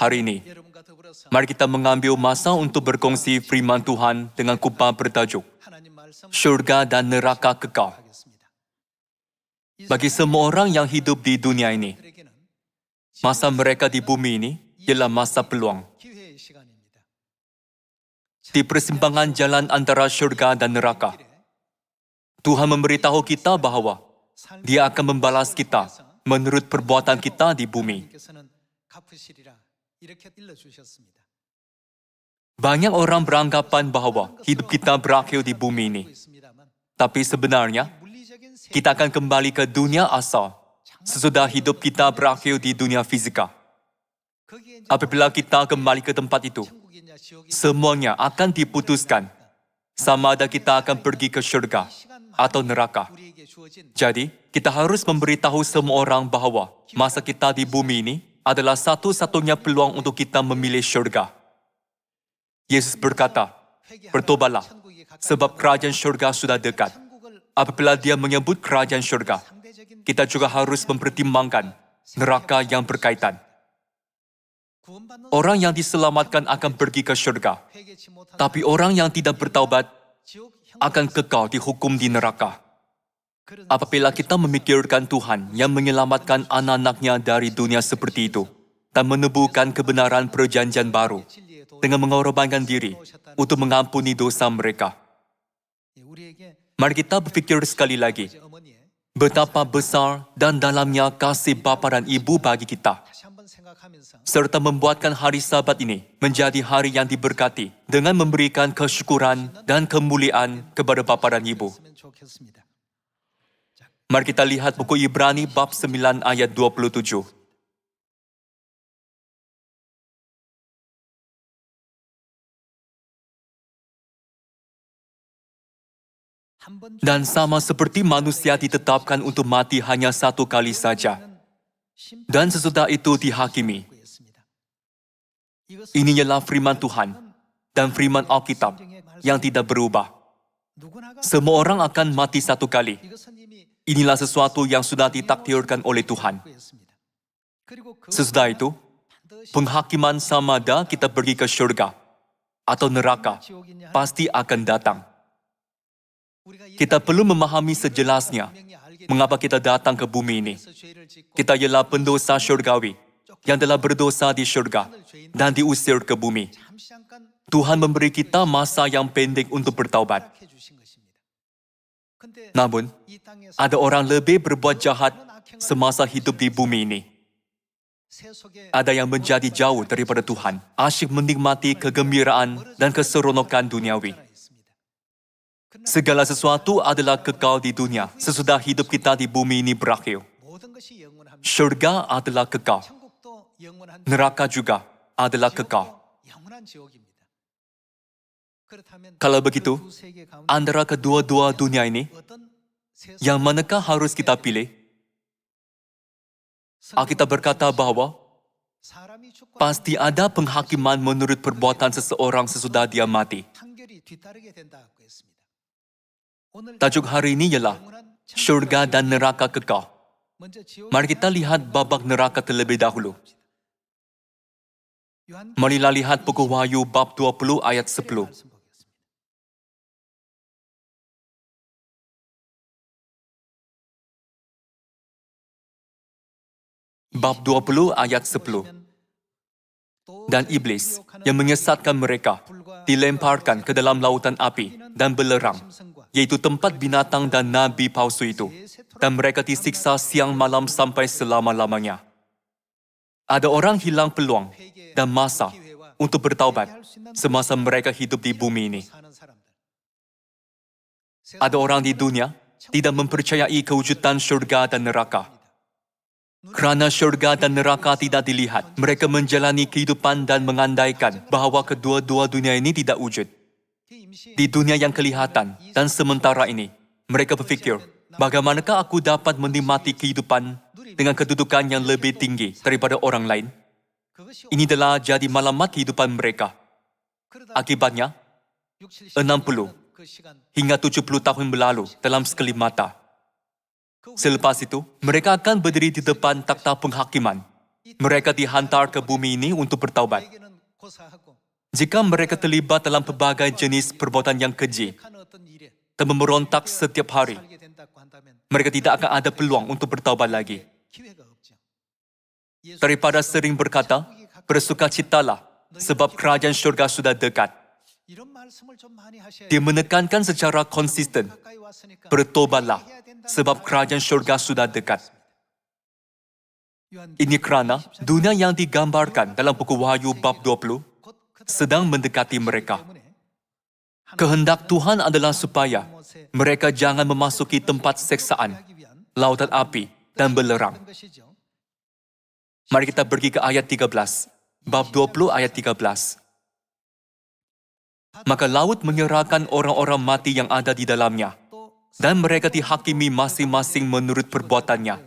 Hari ini, mari kita mengambil masa untuk berkongsi firman Tuhan dengan kupas bertajuk Syurga dan Neraka Kekal. Bagi semua orang yang hidup di dunia ini, masa mereka di bumi ini ialah masa peluang. Di persimpangan jalan antara syurga dan neraka, Tuhan memberitahu kita bahawa Dia akan membalas kita menurut perbuatan kita di bumi. Banyak orang beranggapan bahawa hidup kita berakhir di bumi ini. Tapi sebenarnya, kita akan kembali ke dunia asal sesudah hidup kita berakhir di dunia fizika. Apabila kita kembali ke tempat itu, semuanya akan diputuskan sama ada kita akan pergi ke syurga atau neraka. Jadi, kita harus memberitahu semua orang bahawa masa kita di bumi ini adalah satu-satunya peluang untuk kita memilih syurga. Yesus berkata, "Bertobatlah, sebab kerajaan syurga sudah dekat." Apabila Dia menyebut kerajaan syurga, kita juga harus mempertimbangkan neraka yang berkaitan. Orang yang diselamatkan akan pergi ke syurga, tapi orang yang tidak bertaubat akan kekal dihukum di neraka. Apabila kita memikirkan Tuhan yang menyelamatkan anak-anaknya dari dunia seperti itu dan menebuhkan kebenaran perjanjian baru dengan mengorbankan diri untuk mengampuni dosa mereka. Mari kita berfikir sekali lagi, betapa besar dan dalamnya kasih Bapa dan Ibu bagi kita, serta membuatkan hari Sabat ini menjadi hari yang diberkati dengan memberikan kesyukuran dan kemuliaan kepada Bapa dan Ibu. Mari kita lihat buku Ibrani bab 9 ayat 27. Dan sama seperti manusia ditetapkan untuk mati hanya satu kali saja, dan sesudah itu dihakimi. Ini ialah firman Tuhan dan firman Alkitab yang tidak berubah. Semua orang akan mati satu kali. Inilah sesuatu yang sudah ditakdirkan oleh Tuhan. Sesudah itu, penghakiman sama ada kita pergi ke syurga atau neraka pasti akan datang. Kita perlu memahami sejelasnya mengapa kita datang ke bumi ini. Kita ialah pendosa syurgawi yang telah berdosa di syurga dan diusir ke bumi. Tuhan memberi kita masa yang pendek untuk bertaubat. Namun, ada orang lebih berbuat jahat semasa hidup di bumi ini. Ada yang menjadi jauh daripada Tuhan, asyik menikmati kegembiraan dan keseronokan duniawi. Segala sesuatu adalah kekal di dunia sesudah hidup kita di bumi ini berakhir. Syurga adalah kekal. Neraka juga adalah kekal. Kalau begitu, antara kedua-dua dunia ini, yang manakah harus kita pilih? Alkitab berkata bahawa pasti ada penghakiman menurut perbuatan seseorang sesudah dia mati. Tajuk hari ini ialah syurga dan neraka kekal. Mari kita lihat babak neraka terlebih dahulu. Marilah lihat buku Wahyu bab 20 ayat 10. Bab 20 ayat 10. Dan iblis yang menyesatkan mereka dilemparkan ke dalam lautan api dan belerang, yaitu tempat binatang dan nabi palsu itu, dan mereka disiksa siang malam sampai selama-lamanya. Ada orang hilang peluang dan masa untuk bertaubat semasa mereka hidup di bumi ini. Ada orang di dunia tidak mempercayai kewujudan syurga dan neraka. Kerana syurga dan neraka tidak dilihat, mereka menjalani kehidupan dan mengandaikan bahawa kedua-dua dunia ini tidak wujud. Di dunia yang kelihatan dan sementara ini, mereka berfikir, bagaimanakah aku dapat menikmati kehidupan dengan kedudukan yang lebih tinggi daripada orang lain? Ini telah jadi malamat kehidupan mereka. Akibatnya, 60 hingga 70 tahun berlalu dalam sekelip mata. Selepas itu, mereka akan berdiri di depan takhta penghakiman Mereka dihantar ke bumi ini untuk bertaubat. Jika mereka terlibat dalam pelbagai jenis perbuatan yang keji dan memberontak setiap hari, mereka tidak akan ada peluang untuk bertaubat lagi. Daripada sering berkata, bersukacitalah sebab kerajaan syurga sudah dekat. Dia menekankan secara konsisten, bertobatlah sebab kerajaan syurga sudah dekat. Ini kerana dunia yang digambarkan dalam buku Wahyu bab 20 sedang mendekati mereka. Kehendak Tuhan adalah supaya mereka jangan memasuki tempat seksaan, lautan api, dan belerang. Mari kita pergi ke ayat 13. Bab 20 ayat 13. Maka laut menyerahkan orang-orang mati yang ada di dalamnya, dan mereka dihakimi masing-masing menurut perbuatannya.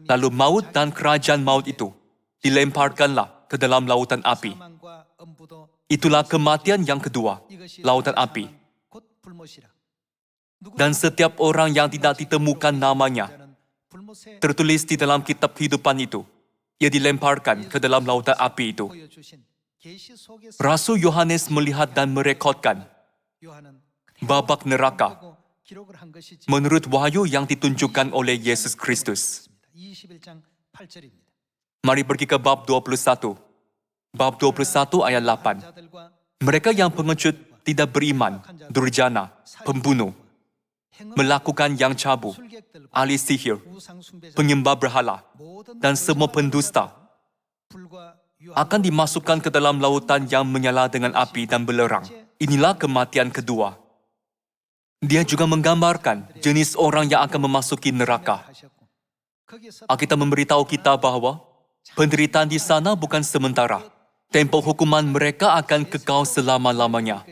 Lalu maut dan kerajaan maut itu dilemparkanlah ke dalam lautan api. Itulah kematian yang kedua, lautan api. Dan setiap orang yang tidak ditemukan namanya tertulis di dalam kitab kehidupan itu, ia dilemparkan ke dalam lautan api itu. Rasul Yohanes melihat dan merekodkan babak neraka menurut wahyu yang ditunjukkan oleh Yesus Kristus. Mari pergi ke bab 21. Bab 21 ayat 8. Mereka yang pengecut, tidak beriman, durjana, pembunuh, melakukan yang cabu, ahli sihir, penyembah berhala, dan semua pendusta akan dimasukkan ke dalam lautan yang menyala dengan api dan belerang. Inilah kematian kedua. Dia juga menggambarkan jenis orang yang akan memasuki neraka. Alkitab memberitahu kita bahwa penderitaan di sana bukan sementara. Tempoh hukuman mereka akan kekal selama-lamanya.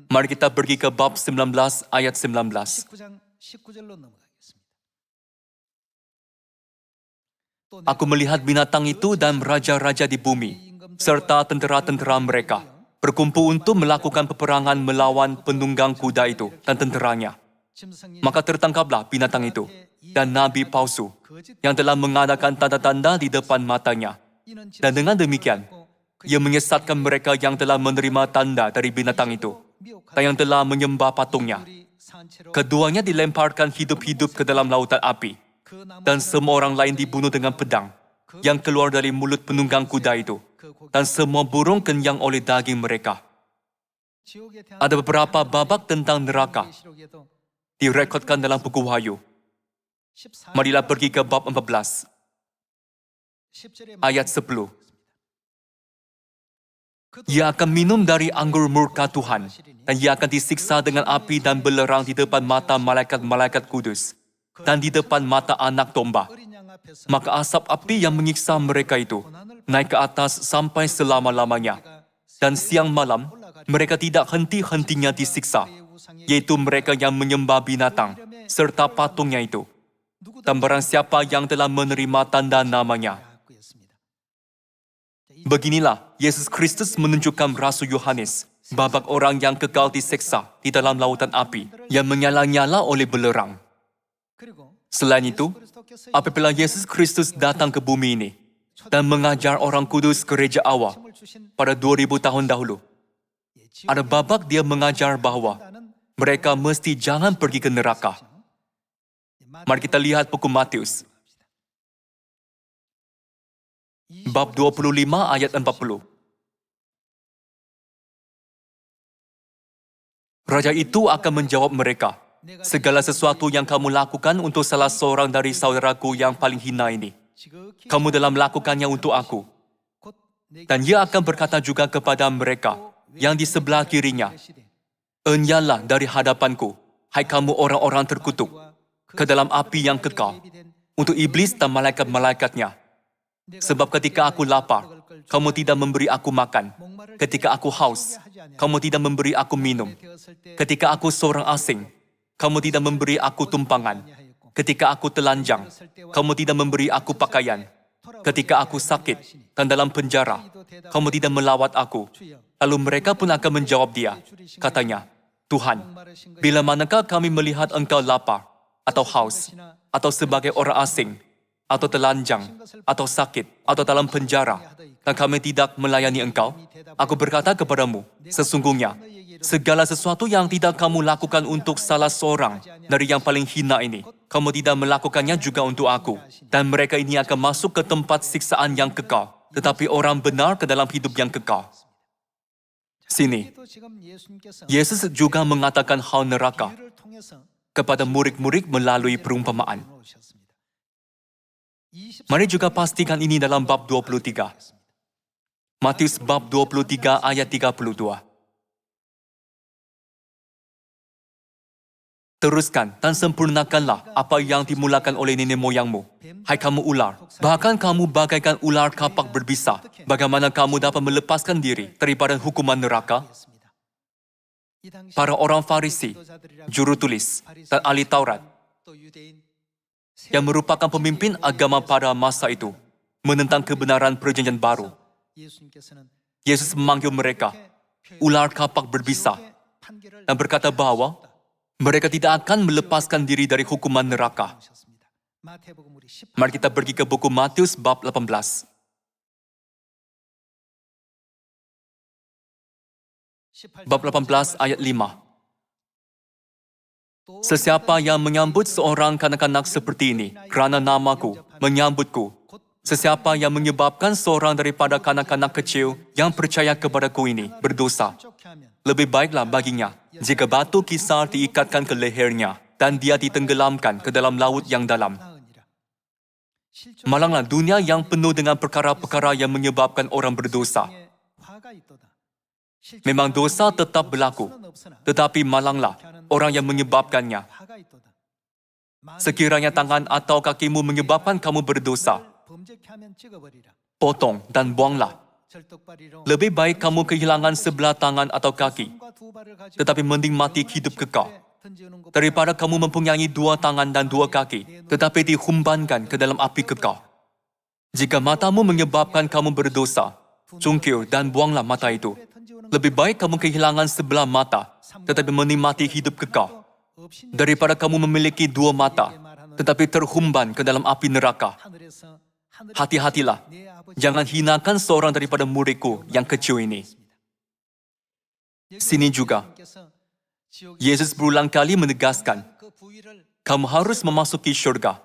Mari kita pergi ke bab 19 ayat 19. Aku melihat binatang itu dan raja-raja di bumi, serta tentera-tentera mereka, berkumpul untuk melakukan peperangan melawan penunggang kuda itu dan tenteranya. Maka tertangkaplah binatang itu dan nabi palsu yang telah mengadakan tanda-tanda di depan matanya. Dan dengan demikian, ia menyesatkan mereka yang telah menerima tanda dari binatang itu dan yang telah menyembah patungnya. Keduanya dilemparkan hidup-hidup ke dalam lautan api, dan semua orang lain dibunuh dengan pedang yang keluar dari mulut penunggang kuda itu, dan semua burung kenyang oleh daging mereka. Ada beberapa babak tentang neraka direkodkan dalam buku Wahyu. Marilah pergi ke bab 14. Ayat 10. Ia akan minum dari anggur murka Tuhan, dan ia akan disiksa dengan api dan belerang di depan mata malaikat-malaikat kudus, dan di depan mata anak domba. Maka asap api yang menyiksa mereka itu naik ke atas sampai selama-lamanya. Dan siang malam, mereka tidak henti-hentinya disiksa, yaitu mereka yang menyembah binatang, serta patungnya itu. Dan barang siapa yang telah menerima tanda namanya. Beginilah Yesus Kristus menunjukkan Rasul Yohanes, babak orang yang kekal diseksa di dalam lautan api yang menyala-nyala oleh belerang. Selain itu, apabila Yesus Kristus datang ke bumi ini dan mengajar orang kudus gereja awal pada 2000 tahun dahulu, ada babak dia mengajar bahwa mereka mesti jangan pergi ke neraka. Mari kita lihat buku Matius. Bab 25 ayat 40. Raja itu akan menjawab mereka, segala sesuatu yang kamu lakukan untuk salah seorang dari saudaraku yang paling hina ini, kamu telah melakukannya untuk aku. Dan ia akan berkata juga kepada mereka yang di sebelah kirinya, enyahlah dari hadapanku, hai kamu orang-orang terkutuk, ke dalam api yang kekal, untuk iblis dan malaikat-malaikatnya. Sebab ketika aku lapar, kamu tidak memberi aku makan. Ketika aku haus, kamu tidak memberi aku minum. Ketika aku seorang asing, kamu tidak memberi aku tumpangan. Ketika aku telanjang, kamu tidak memberi aku pakaian. Ketika aku sakit dan dalam penjara, kamu tidak melawat aku. Lalu mereka pun akan menjawab dia. Katanya, Tuhan, bila manakah kami melihat engkau lapar, atau haus, atau sebagai orang asing, atau telanjang, atau sakit, atau dalam penjara, dan kami tidak melayani engkau? Aku berkata kepadamu, sesungguhnya, segala sesuatu yang tidak kamu lakukan untuk salah seorang dari yang paling hina ini, kamu tidak melakukannya juga untuk aku. Dan mereka ini akan masuk ke tempat siksaan yang kekal, tetapi orang benar ke dalam hidup yang kekal. Sini, Yesus juga mengatakan hal neraka kepada murid-murid melalui perumpamaan. Mari juga pastikan ini dalam bab 23. Matius bab 23 ayat 32. Teruskan dan sempurnakanlah apa yang dimulakan oleh nenek moyangmu. Hai kamu ular, bahkan kamu bagaikan ular kapak berbisa. Bagaimana kamu dapat melepaskan diri daripada hukuman neraka? Para orang Farisi, juru tulis, dan ahli Taurat, yang merupakan pemimpin agama pada masa itu, menentang kebenaran perjanjian baru. Yesus memanggil mereka, ular kapak berbisa, dan berkata bahwa mereka tidak akan melepaskan diri dari hukuman neraka. Mari kita pergi ke buku Matius bab 18. Bab 18 ayat 5. Sesiapa yang menyambut seorang kanak-kanak seperti ini, kerana namaku, menyambutku. Sesiapa yang menyebabkan seorang daripada kanak-kanak kecil yang percaya kepadaku ini berdosa, lebih baiklah baginya jika batu kisar diikatkan ke lehernya dan dia ditenggelamkan ke dalam laut yang dalam. Malanglah dunia yang penuh dengan perkara-perkara yang menyebabkan orang berdosa. Memang dosa tetap berlaku, tetapi malanglah orang yang menyebabkannya. Sekiranya tangan atau kakimu menyebabkan kamu berdosa, potong dan buanglah. Lebih baik kamu kehilangan sebelah tangan atau kaki, tetapi mending mati hidup kekal, daripada kamu mempunyai dua tangan dan dua kaki, tetapi dihumbankan ke dalam api kekal. Jika matamu menyebabkan kamu berdosa, cungkil dan buanglah mata itu. Lebih baik kamu kehilangan sebelah mata, tetapi menikmati hidup kekal, daripada kamu memiliki dua mata, tetapi terhumban ke dalam api neraka. Hati-hatilah, jangan hinakan seorang daripada muridku yang kecil ini. Sini juga, Yesus berulang kali menegaskan, kamu harus memasuki syurga,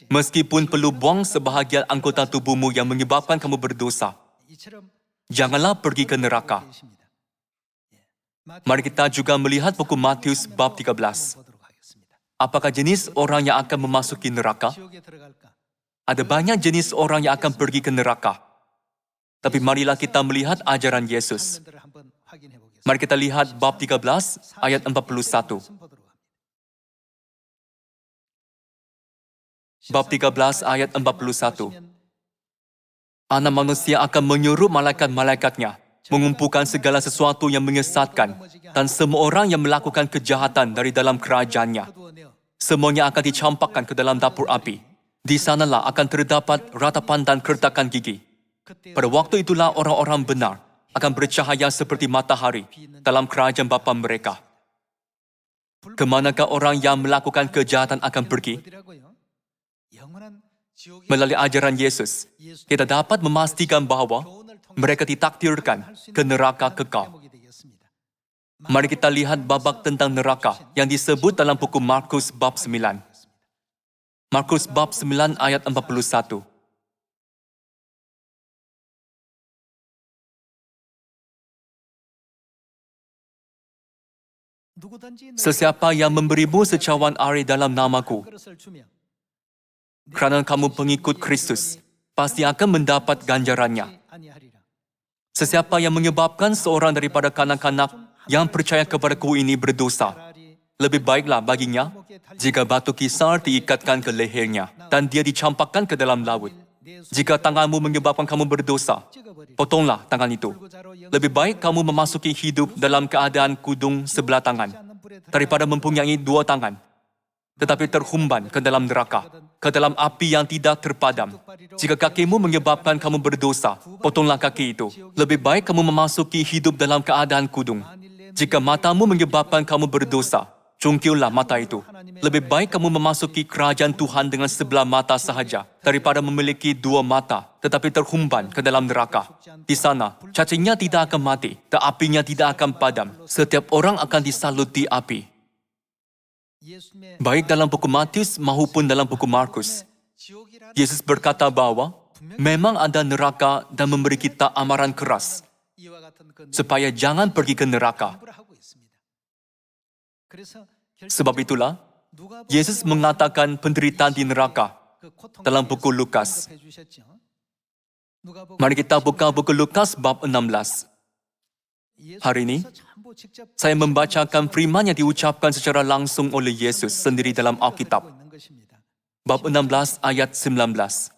meskipun perlu buang sebahagian anggota tubuhmu yang menyebabkan kamu berdosa. Janganlah pergi ke neraka. Mari kita juga melihat buku Matius bab 13. Apakah jenis orang yang akan memasuki neraka? Ada banyak jenis orang yang akan pergi ke neraka. Tapi marilah kita melihat ajaran Yesus. Mari kita lihat bab 13 ayat 41. Bab 13 ayat 41. Anak manusia akan menyuruh malaikat-malaikatnya mengumpulkan segala sesuatu yang menyesatkan dan semua orang yang melakukan kejahatan dari dalam kerajaannya. Semuanya akan dicampakkan ke dalam dapur api. Di sanalah akan terdapat ratapan dan kertakan gigi. Pada waktu itulah orang-orang benar akan bercahaya seperti matahari dalam kerajaan Bapa mereka. Kemanakah orang yang melakukan kejahatan akan pergi? Melalui ajaran Yesus, kita dapat memastikan bahwa mereka ditakdirkan ke neraka kekal. Mari kita lihat babak tentang neraka yang disebut dalam buku Markus bab 9. Markus bab 9 ayat 41. Sesiapa yang memberimu secawan air dalam namaku, kerana kamu pengikut Kristus, pasti akan mendapat ganjarannya. Sesiapa yang menyebabkan seorang daripada kanak-kanak yang percaya kepadaku ini berdosa, lebih baiklah baginya jika batu kisar diikatkan ke lehernya dan dia dicampakkan ke dalam laut. Jika tanganmu menyebabkan kamu berdosa, potonglah tangan itu. Lebih baik kamu memasuki hidup dalam keadaan kudung sebelah tangan, daripada mempunyai dua tangan, tetapi terhumban ke dalam neraka, ke dalam api yang tidak terpadam. Jika kakimu menyebabkan kamu berdosa, potonglah kaki itu. Lebih baik kamu memasuki hidup dalam keadaan kudung. Jika matamu menyebabkan kamu berdosa, Cungkillah mata itu. Lebih baik kamu memasuki kerajaan Tuhan dengan sebelah mata sahaja daripada memiliki dua mata tetapi terhumban ke dalam neraka. Di sana, cacingnya tidak akan mati dan apinya tidak akan padam. Setiap orang akan disalut di api. Baik dalam buku Matius maupun dalam buku Markus, Yesus berkata bahwa memang ada neraka dan memberi kita amaran keras supaya jangan pergi ke neraka. Sebab itulah, Yesus mengatakan penderitaan di neraka dalam buku Lukas. Mari kita buka buku Lukas bab 16. Hari ini, saya membacakan firman yang diucapkan secara langsung oleh Yesus sendiri dalam Alkitab. Bab 16 ayat 19.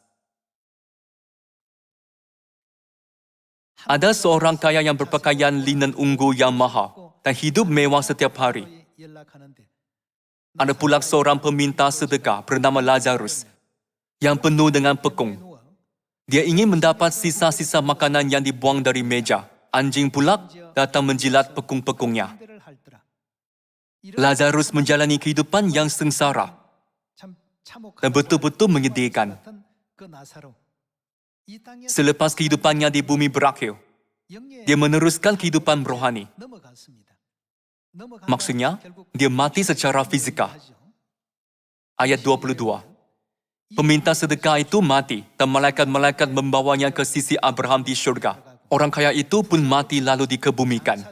Ada seorang kaya yang berpakaian linen ungu yang mahal dan hidup mewah setiap hari. Ada pula seorang peminta sedekah bernama Lazarus yang penuh dengan pekung. Dia ingin mendapat sisa-sisa makanan yang dibuang dari meja. Anjing pula datang menjilat pekung-pekungnya. Lazarus menjalani kehidupan yang sengsara dan betul-betul menyedihkan. Selepas kehidupannya di bumi berakhir, dia meneruskan kehidupan rohani. Maksudnya, dia mati secara fizikal. Ayat 22. Peminta sedekah itu mati dan malaikat-malaikat membawanya ke sisi Abraham di syurga. Orang kaya itu pun mati lalu dikebumikan.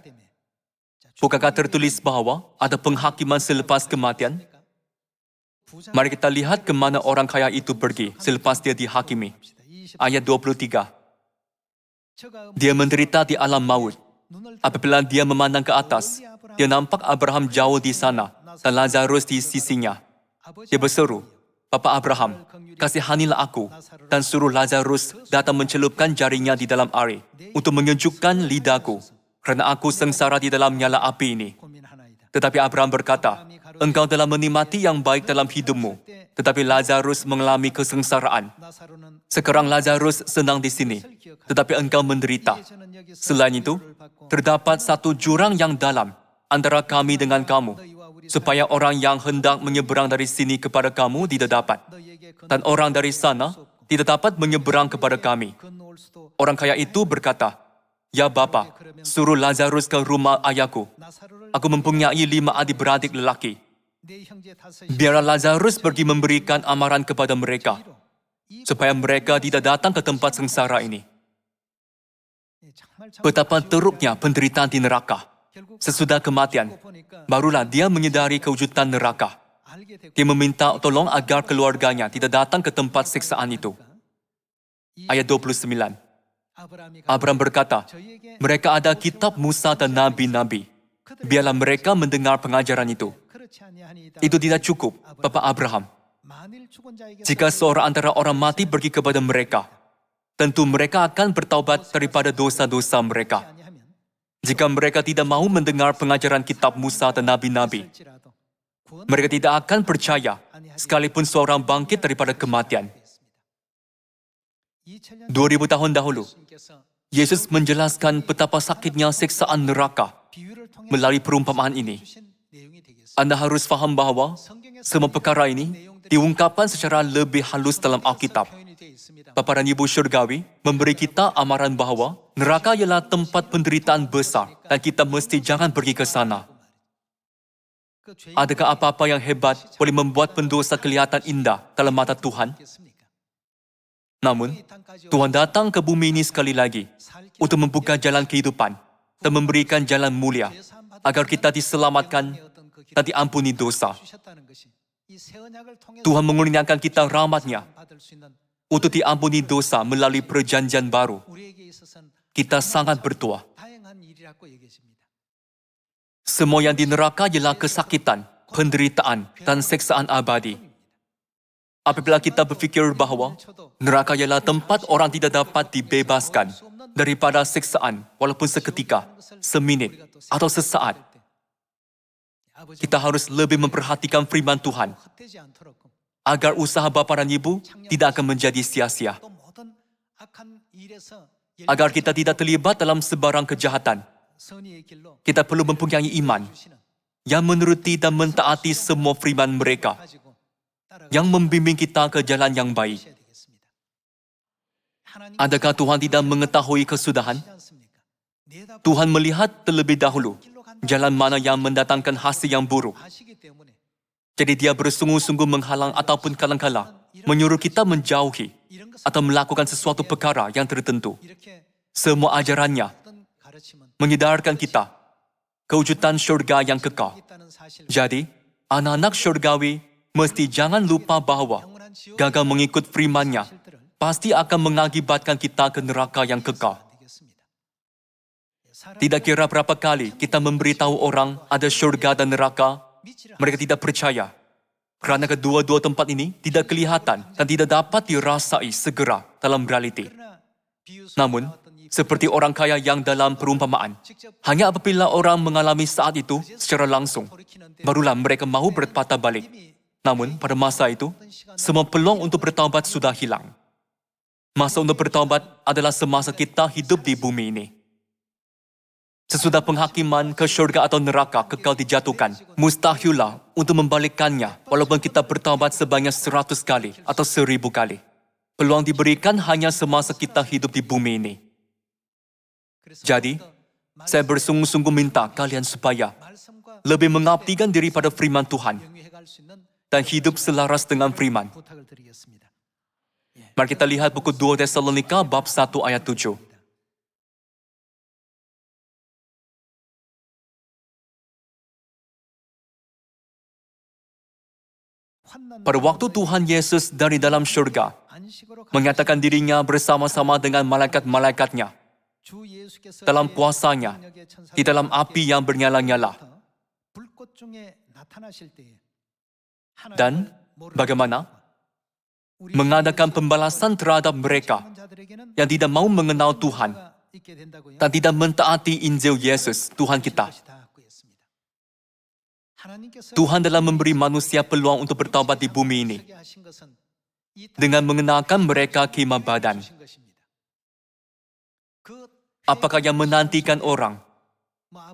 Bukankah tertulis bahwa ada penghakiman selepas kematian? Mari kita lihat ke mana orang kaya itu pergi selepas dia dihakimi. Ayat 23. Dia menderita di alam maut. Apabila dia memandang ke atas, dia nampak Abraham jauh di sana dan Lazarus di sisinya. Dia berseru, "Bapa Abraham, kasihanilah aku dan suruh Lazarus datang mencelupkan jarinya di dalam air untuk menyejukkan lidahku, kerana aku sengsara di dalam nyala api ini." Tetapi Abraham berkata, "Engkau telah menikmati yang baik dalam hidupmu, tetapi Lazarus mengalami kesengsaraan. Sekarang Lazarus senang di sini, tetapi engkau menderita. Selain itu, terdapat satu jurang yang dalam antara kami dengan kamu, supaya orang yang hendak menyeberang dari sini kepada kamu tidak dapat, dan orang dari sana tidak dapat menyeberang kepada kami." Orang kaya itu berkata, "Ya Bapa, suruh Lazarus ke rumah ayahku. Aku mempunyai 5 adik-beradik lelaki. Biarlah Lazarus pergi memberikan amaran kepada mereka, supaya mereka tidak datang ke tempat sengsara ini." Betapa teruknya penderitaan di neraka. Sesudah kematian, barulah dia menyadari kewujudan neraka. Dia meminta tolong agar keluarganya tidak datang ke tempat siksaan itu. Ayat 29. Abraham berkata, "Mereka ada kitab Musa dan Nabi-Nabi. Biarlah mereka mendengar pengajaran itu." Itu tidak cukup, Bapak Abraham. Jika seorang antara orang mati pergi kepada mereka, tentu mereka akan bertaubat daripada dosa-dosa mereka. Jika mereka tidak mau mendengar pengajaran kitab Musa dan Nabi-Nabi, mereka tidak akan percaya sekalipun seorang bangkit daripada kematian. 2000 tahun dahulu, Yesus menjelaskan betapa sakitnya siksaan neraka melalui perumpamaan ini. Anda harus faham bahwa semua perkara ini diungkapkan secara lebih halus dalam Alkitab. Bapa dan Ibu Syurgawi memberi kita amaran bahwa neraka ialah tempat penderitaan besar dan kita mesti jangan pergi ke sana. Adakah apa-apa yang hebat boleh membuat pendosa kelihatan indah dalam mata Tuhan? Namun, Tuhan datang ke bumi ini sekali lagi untuk membuka jalan kehidupan dan memberikan jalan mulia agar kita diselamatkan dan diampuni dosa. Tuhan mengurniakan kita rahmat-Nya untuk diampuni dosa melalui perjanjian baru. Kita sangat bertuah. Semua yang di neraka ialah kesakitan, penderitaan, dan siksaan abadi. Apabila kita berfikir bahwa neraka ialah tempat orang tidak dapat dibebaskan daripada siksaan walaupun seketika, seminit, atau sesaat, kita harus lebih memperhatikan firman Tuhan agar usaha Bapa dan Ibu tidak akan menjadi sia-sia. Agar kita tidak terlibat dalam sebarang kejahatan, kita perlu mempunyai iman yang menuruti dan mentaati semua firman mereka, yang membimbing kita ke jalan yang baik. Adakah Tuhan tidak mengetahui kesudahan? Tuhan melihat terlebih dahulu jalan mana yang mendatangkan hasil yang buruk. Jadi dia bersungguh-sungguh menghalang ataupun kadang-kala menyuruh kita menjauhi atau melakukan sesuatu perkara yang tertentu. Semua ajarannya menyedarkan kita kewujudan syurga yang kekal. Jadi, anak-anak syurgawi mesti jangan lupa bahwa gagal mengikut firman-Nya pasti akan mengakibatkan kita ke neraka yang kekal. Tidak kira berapa kali kita memberitahu orang ada syurga dan neraka, mereka tidak percaya. Kerana kedua-dua tempat ini tidak kelihatan dan tidak dapat dirasai segera dalam realiti. Namun, seperti orang kaya yang dalam perumpamaan, hanya apabila orang mengalami saat itu secara langsung, barulah mereka mahu berpatah balik. Namun, pada masa itu, semua peluang untuk bertaubat sudah hilang. Masa untuk bertaubat adalah semasa kita hidup di bumi ini. Sesudah penghakiman ke syurga atau neraka kekal dijatuhkan, mustahillah untuk membalikkannya walaupun kita bertaubat sebanyak 100 kali atau 1000 kali. Peluang diberikan hanya semasa kita hidup di bumi ini. Jadi, saya bersungguh-sungguh minta kalian supaya lebih mengabdikan diri pada firman Tuhan dan hidup selaras dengan firman. Mari kita lihat buku 2 Tesalonika bab 1 ayat 7. Pada waktu Tuhan Yesus dari dalam syurga menyatakan dirinya bersama-sama dengan malaikat-malaikatnya dalam kuasanya di dalam api yang bernyala-nyala. Dan bagaimana? Mengadakan pembalasan terhadap mereka yang tidak mau mengenal Tuhan dan tidak mentaati Injil Yesus, Tuhan kita. Tuhan dalam memberi manusia peluang untuk bertaubat di bumi ini dengan mengenalkan mereka khemah badan. Apakah yang menantikan orang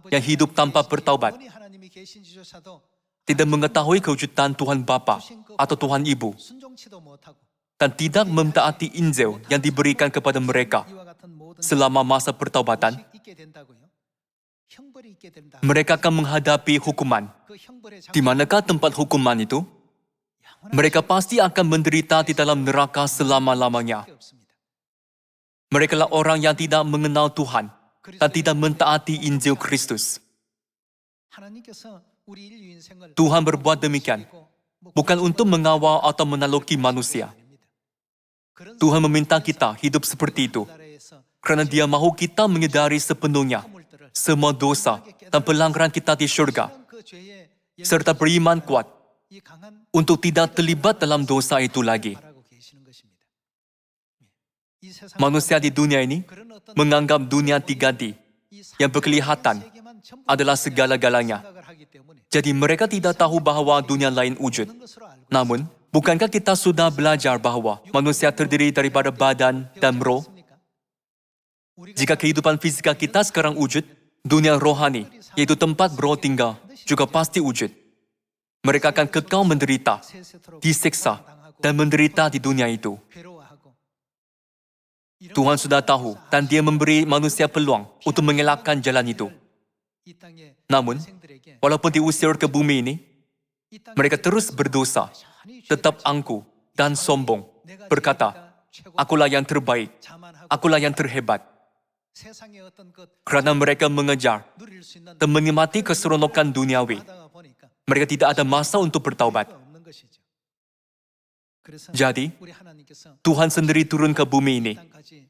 yang hidup tanpa bertaubat tidak mengetahui kewujudan Tuhan Bapa atau Tuhan Ibu dan tidak mentaati Injil yang diberikan kepada mereka selama masa pertaubatan? Mereka akan menghadapi hukuman. Di manakah tempat hukuman itu? Mereka pasti akan menderita di dalam neraka selama-lamanya. Mereka adalah orang yang tidak mengenal Tuhan dan tidak mentaati Injil Kristus. Tuhan berbuat demikian bukan untuk mengawal atau menaluki manusia. Tuhan meminta kita hidup seperti itu kerana Dia mahu kita menyadari sepenuhnya semua dosa dan pelanggaran kita di syurga, serta beriman kuat untuk tidak terlibat dalam dosa itu lagi. Manusia di dunia ini menganggap dunia 3D yang berkelihatan adalah segala-galanya. Jadi mereka tidak tahu bahawa dunia lain wujud. Namun, bukankah kita sudah belajar bahawa manusia terdiri daripada badan dan roh? Jika kehidupan fisika kita sekarang wujud, dunia rohani, yaitu tempat roh tinggal, juga pasti wujud. Mereka akan kekal menderita, disiksa, dan menderita di dunia itu. Tuhan sudah tahu dan Dia memberi manusia peluang untuk mengelakkan jalan itu. Namun, walaupun diusir ke bumi ini, mereka terus berdosa, tetap angkuh dan sombong, berkata, "Akulah yang terbaik, akulah yang terhebat." Kerana mereka mengejar dan menikmati keseronokan duniawi, mereka tidak ada masa untuk bertaubat. Jadi, Tuhan sendiri turun ke bumi ini,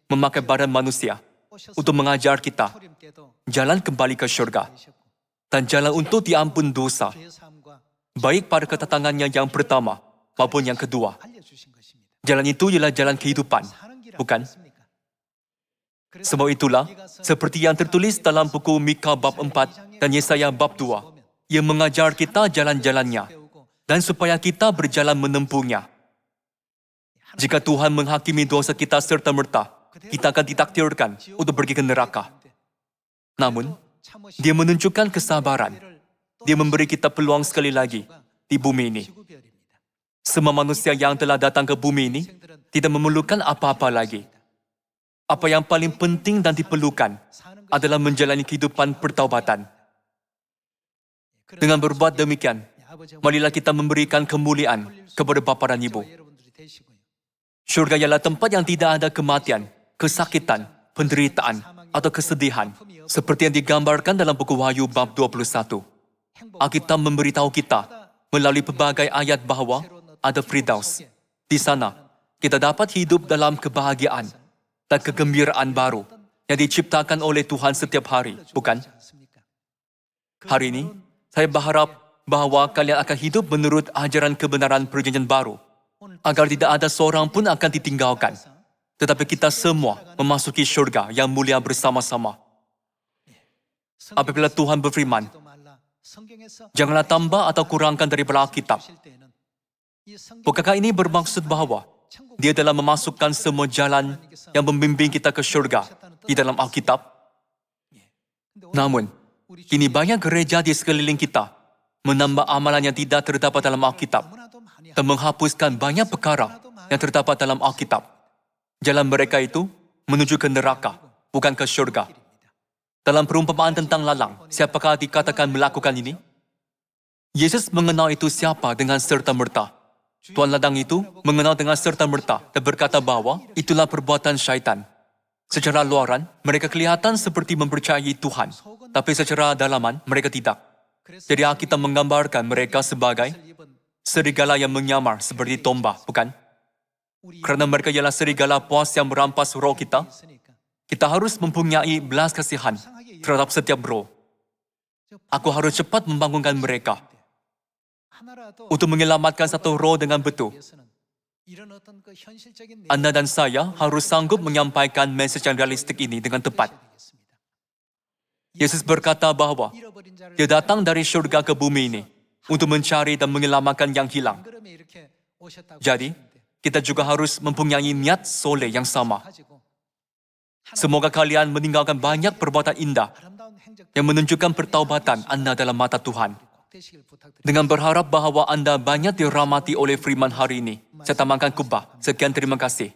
memakai badan manusia, untuk mengajar kita jalan kembali ke syurga, dan jalan untuk diampun dosa, baik pada kedatangannya yang pertama maupun yang kedua. Jalan itu ialah jalan kehidupan, bukan? Sebab itulah, seperti yang tertulis dalam buku Mika bab 4 dan Yesaya bab 2, Ia mengajar kita jalan-jalannya, dan supaya kita berjalan menempuhnya. Jika Tuhan menghakimi dosa kita serta-merta, kita akan ditakdirkan untuk pergi ke neraka. Namun, Dia menunjukkan kesabaran Dia memberi kita peluang sekali lagi di bumi ini. Semua manusia yang telah datang ke bumi ini tidak memerlukan apa-apa lagi. Apa yang paling penting dan diperlukan adalah menjalani kehidupan pertaubatan. Dengan berbuat demikian, marilah kita memberikan kemuliaan kepada Bapa dan Ibu. Syurga ialah tempat yang tidak ada kematian, kesakitan, penderitaan, atau kesedihan, seperti yang digambarkan dalam buku Wahyu bab 21. Alkitab memberitahu kita melalui pelbagai ayat bahwa ada Firdaus. Di sana, kita dapat hidup dalam kebahagiaan dan kegembiraan baru yang diciptakan oleh Tuhan setiap hari, bukan? Hari ini, saya berharap bahwa kalian akan hidup menurut ajaran kebenaran perjanjian baru, agar tidak ada seorang pun akan ditinggalkan. Tetapi kita semua memasuki syurga yang mulia bersama-sama. Apabila Tuhan berfirman, janganlah tambah atau kurangkan daripada Alkitab. Bukankah ini bermaksud bahwa Dia telah memasukkan semua jalan yang membimbing kita ke syurga di dalam Alkitab? Namun, kini banyak gereja di sekeliling kita menambah amalan yang tidak terdapat dalam Alkitab dan menghapuskan banyak perkara yang terdapat dalam Alkitab. Jalan mereka itu menuju ke neraka, bukan ke syurga. Dalam perumpamaan tentang lalang, siapakah dikatakan melakukan ini? Yesus mengenal itu siapa dengan serta-merta. Tuan ladang itu mengenal dengan serta-merta dan berkata bahwa itulah perbuatan syaitan. Secara luaran, mereka kelihatan seperti mempercayai Tuhan, tapi secara dalaman, mereka tidak. Jadi kita menggambarkan mereka sebagai serigala yang menyamar seperti domba, bukan? Kerana mereka ialah serigala puas yang merampas roh kita, kita harus mempunyai belas kasihan terhadap setiap roh. Aku harus cepat membangunkan mereka. Untuk menyelamatkan satu roh dengan betul, Anda dan saya harus sanggup menyampaikan mesej yang realistik ini dengan tepat. Yesus berkata bahwa Dia datang dari syurga ke bumi ini untuk mencari dan menyelamatkan yang hilang. Jadi, kita juga harus mempunyai niat soleh yang sama. Semoga kalian meninggalkan banyak perbuatan indah yang menunjukkan pertaubatan Anda dalam mata Tuhan. Dengan berharap bahawa Anda banyak dirahmati oleh firman hari ini, saya tamatkan khutbah. Sekian, terima kasih.